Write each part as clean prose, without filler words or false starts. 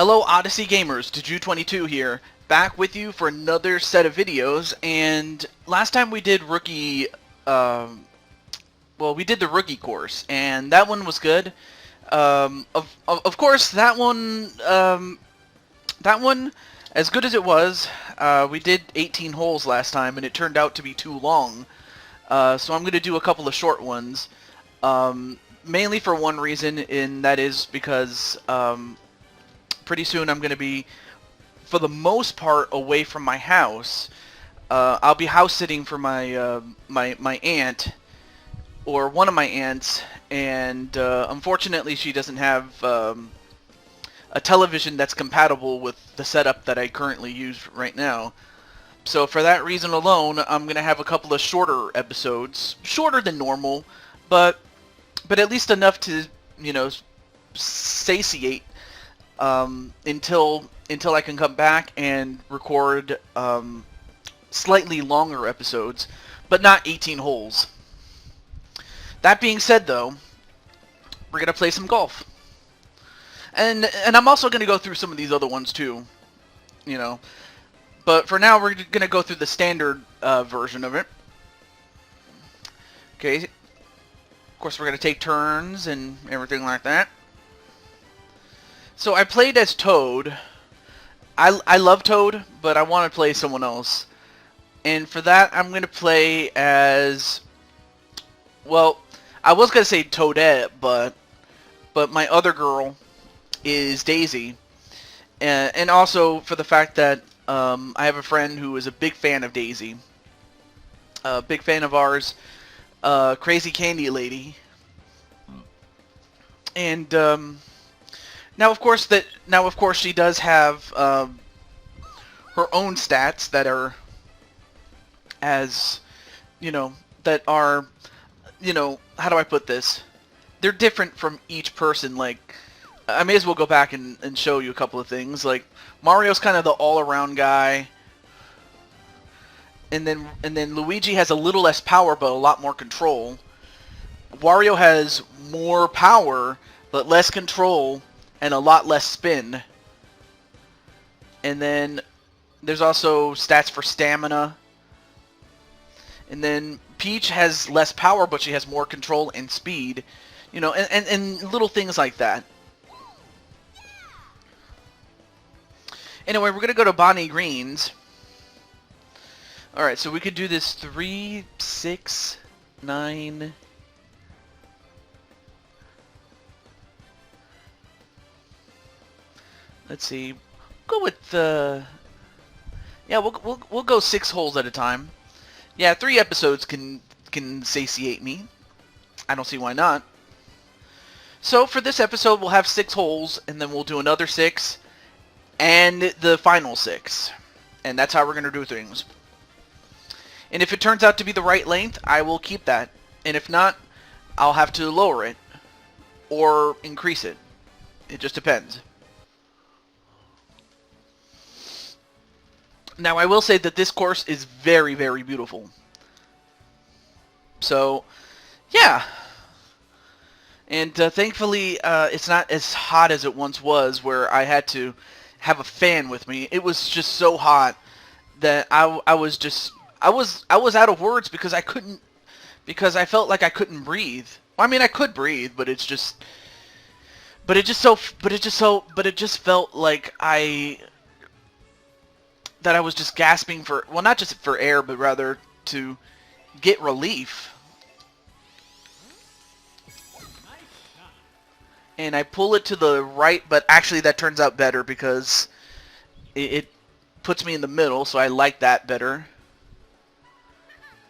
Hello Odyssey gamers, TehJew22 here, back with you for another set of videos. And last time we did we did the rookie course, and that one was good. Of course, that one, as good as it was, we did 18 holes last time, and it turned out to be too long. So I'm going to do a couple of short ones, mainly for one reason, and that is because pretty soon I'm going to be, for the most part, away from my house. I'll be house sitting for my my aunt, or one of my aunts, and unfortunately she doesn't have a television that's compatible with the setup that I currently use right now. So for that reason alone, I'm going to have a couple of shorter episodes, shorter than normal, but at least enough to, you know, satiate until I can come back and record slightly longer episodes, but not 18 holes. That being said, though, we're gonna play some golf, and I'm also gonna go through some of these other ones too, you know. But for now, we're gonna go through the standard version of it. Okay. Of course, we're gonna take turns and everything like that. So I played as Toad. I love Toad, but I want to play someone else. And for that, I'm going to play as... Well, I was going to say Toadette, but my other girl is Daisy. And also for the fact that I have a friend who is a big fan of Daisy. A big fan of ours, Crazy Candy Lady. And... Now, of course, she does have her own stats that are, as you know, how do I put this? They're different from each person. Like, I may as well go back and show you a couple of things. Like, Mario's kind of the all-around guy, and then Luigi has a little less power but a lot more control. Wario has more power but less control and a lot less spin. And then there's also stats for stamina. And then Peach has less power, but she has more control and speed. You know, and little things like that. Anyway, we're going to go to Bonny Greens. Alright, so we could do this 3, 6, 9... Let's see. Go with the... Yeah, we'll go 6 holes at a time. Yeah, 3 episodes can satiate me. I don't see why not. So for this episode, we'll have 6 holes, and then we'll do another 6, and the final 6. And that's how we're going to do things. And if it turns out to be the right length, I will keep that. And if not, I'll have to lower it. Or increase it. It just depends. Now, I will say that this course is very, very beautiful. So, yeah. And thankfully, it's not as hot as it once was, where I had to have a fan with me. It was just so hot that I was out of words because I felt like I couldn't breathe. Well, I mean, I could breathe, but it just felt like that I was just gasping for, well, not just for air, but rather to get relief. And I pull it to the right, but actually that turns out better because it puts me in the middle, so I like that better.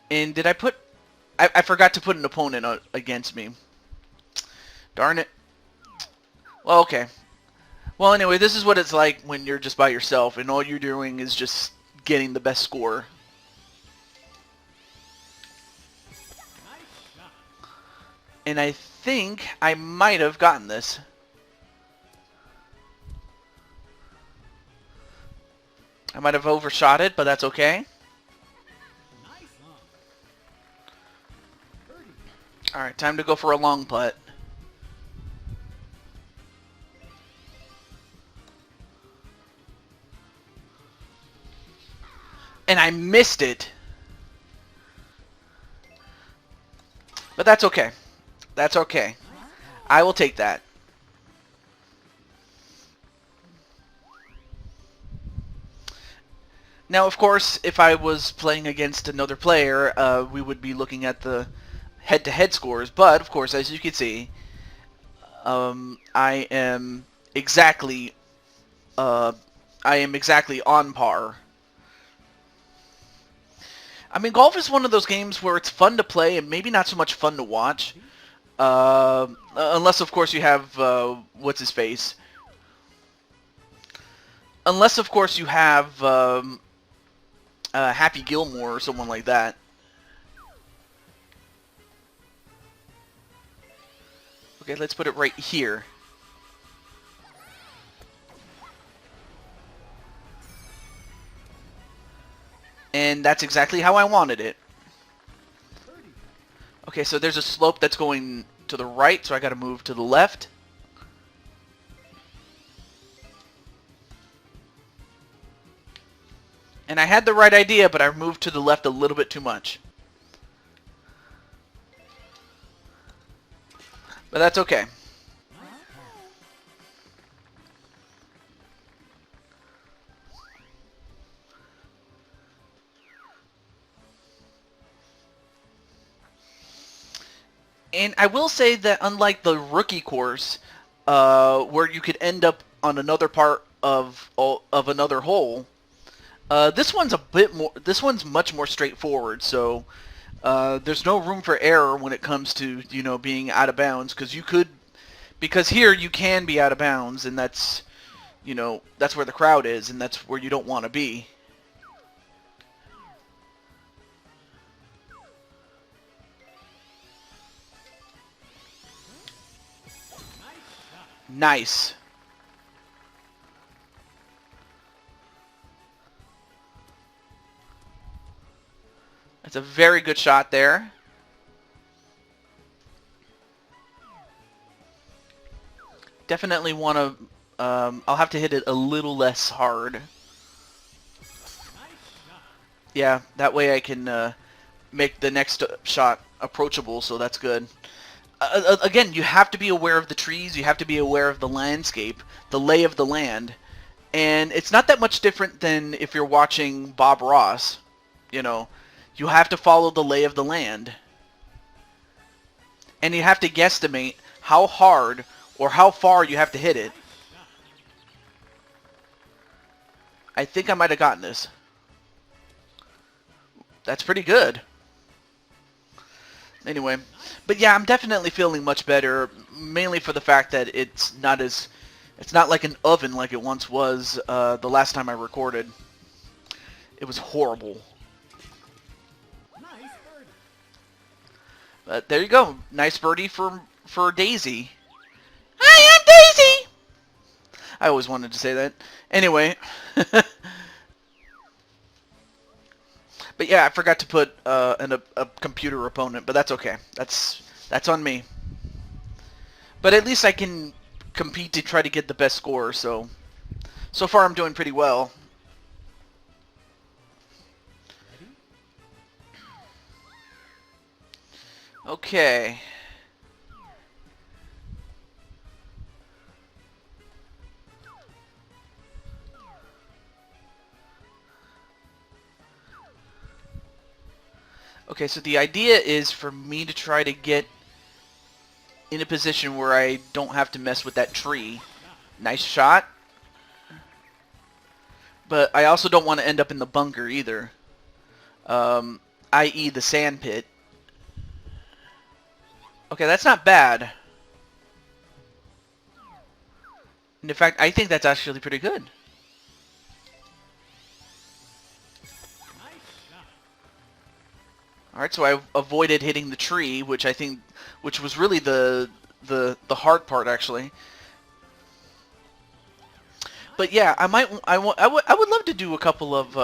And did I put... I forgot to put an opponent against me. Darn it. Well, okay. Well, anyway, this is what it's like when you're just by yourself and all you're doing is just getting the best score. And I think I might have gotten this. I might have overshot it, but that's okay. Alright, time to go for a long putt. And I missed it. But that's okay. That's okay. I will take that. Now, of course, if I was playing against another player, we would be looking at the head-to-head scores. But, of course, as you can see, I am exactly on par. I mean, golf is one of those games where it's fun to play and maybe not so much fun to watch. Unless, of course, you have, what's his face? Unless, of course, you have Happy Gilmore or someone like that. Okay, let's put it right here. And that's exactly how I wanted it. Okay, so there's a slope that's going to the right, so I gotta move to the left. And I had the right idea, but I moved to the left a little bit too much. But that's okay. And I will say that unlike the rookie course, where you could end up on another part of another hole, this one's a bit more. This one's much more straightforward. So there's no room for error when it comes to being out of bounds, because here you can be out of bounds, and that's that's where the crowd is, and that's where you don't want to be. Nice. That's a very good shot there. Definitely want to... I'll have to hit it a little less hard. Yeah, that way I can make the next shot approachable, so that's good. Again, you have to be aware of the trees, you have to be aware of the landscape, the lay of the land, and it's not that much different than if you're watching Bob Ross. You have to follow the lay of the land. And you have to guesstimate how hard or how far you have to hit it. I think I might have gotten this. That's pretty good. Anyway, but yeah, I'm definitely feeling much better, mainly for the fact that it's not like an oven like it once was the last time I recorded. It was horrible. But there you go, nice birdie for Daisy. I am Daisy. I always wanted to say that. Anyway. But yeah, I forgot to put a computer opponent, but that's okay. That's on me. But at least I can compete to try to get the best score, so far I'm doing pretty well. Okay. Okay, so the idea is for me to try to get in a position where I don't have to mess with that tree. Nice shot. But I also don't want to end up in the bunker either. I.e. the sand pit. Okay, that's not bad. And in fact, I think that's actually pretty good. Alright, so I avoided hitting the tree, which was really the hard part, actually. But yeah, I would love to do a couple of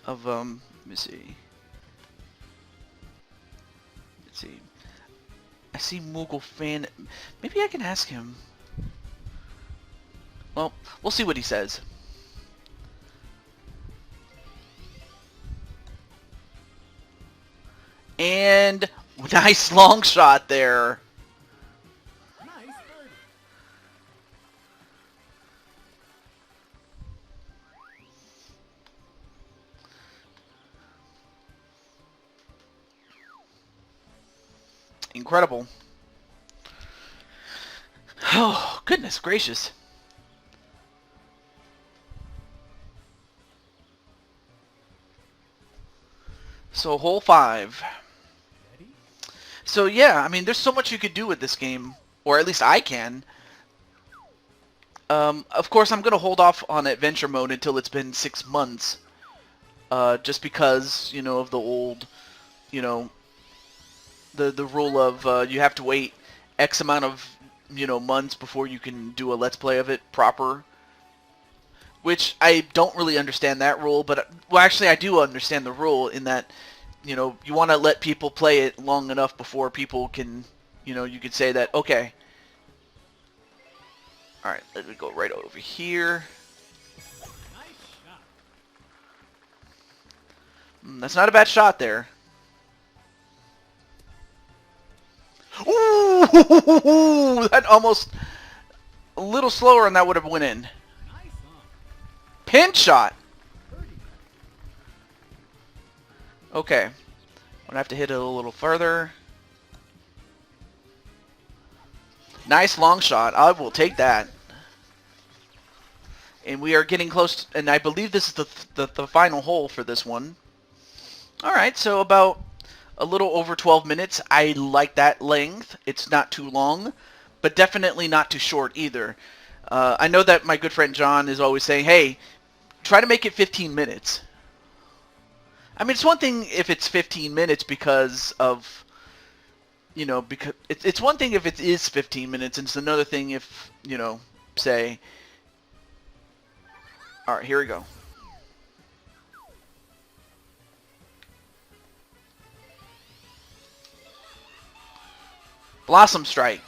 let me see. Let's see. I see Moogle fan. Maybe I can ask him. Well, we'll see what he says. And nice long shot there. Incredible. Oh, goodness gracious. So, hole 5. So, yeah, I mean, there's so much you could do with this game. Or at least I can. Of course, I'm going to hold off on adventure mode until it's been 6 months. Just because, you know, of the old, you know, the rule of you have to wait X amount of, you know, months before you can do a Let's Play of it proper. Which I don't really understand that rule, but, well, actually I do understand the rule in that, you know, you want to let people play it long enough before people can, you know, you could say that, okay. Alright, let me go right over here. That's not a bad shot there. Ooh, that almost a little slower and that would have went in. Pin shot. Okay. I'm gonna have to hit it a little further. Nice long shot. I will take that. And we are getting close, and I believe this is the final hole for this one. Alright, so about a little over 12 minutes. I like that length. It's not too long, but definitely not too short either. I know that my good friend John is always saying, hey, try to make it 15 minutes. I mean, it's one thing if it's 15 minutes because of, you know, because it's one thing if it is 15 minutes, and it's another thing if, you know, say, all right, here we go. Blossom Strike.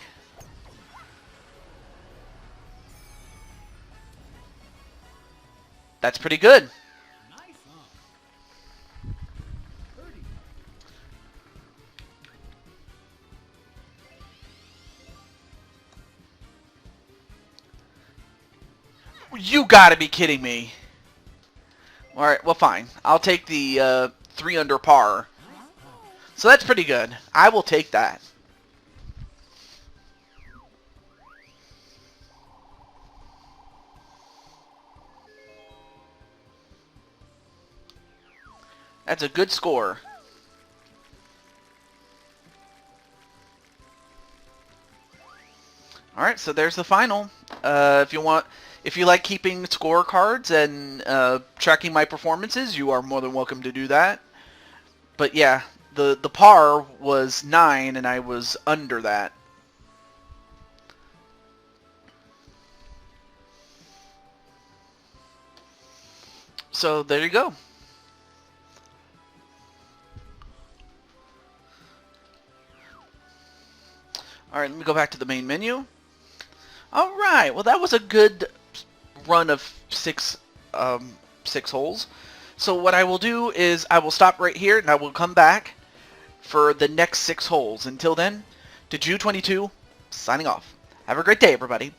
That's pretty good. You gotta be kidding me. Alright, well fine. I'll take the 3 under par. So that's pretty good. I will take that. That's a good score. Alright, so there's the final. If you like keeping scorecards and tracking my performances, you are more than welcome to do that. But yeah, the par was 9 and I was under that. So there you go. Alright, let me go back to the main menu. Alright, well that was a good run of 6 holes. So what I will do is I will stop right here and I will come back for the next 6 holes. Until then, TehJew22 signing off. Have a great day, everybody.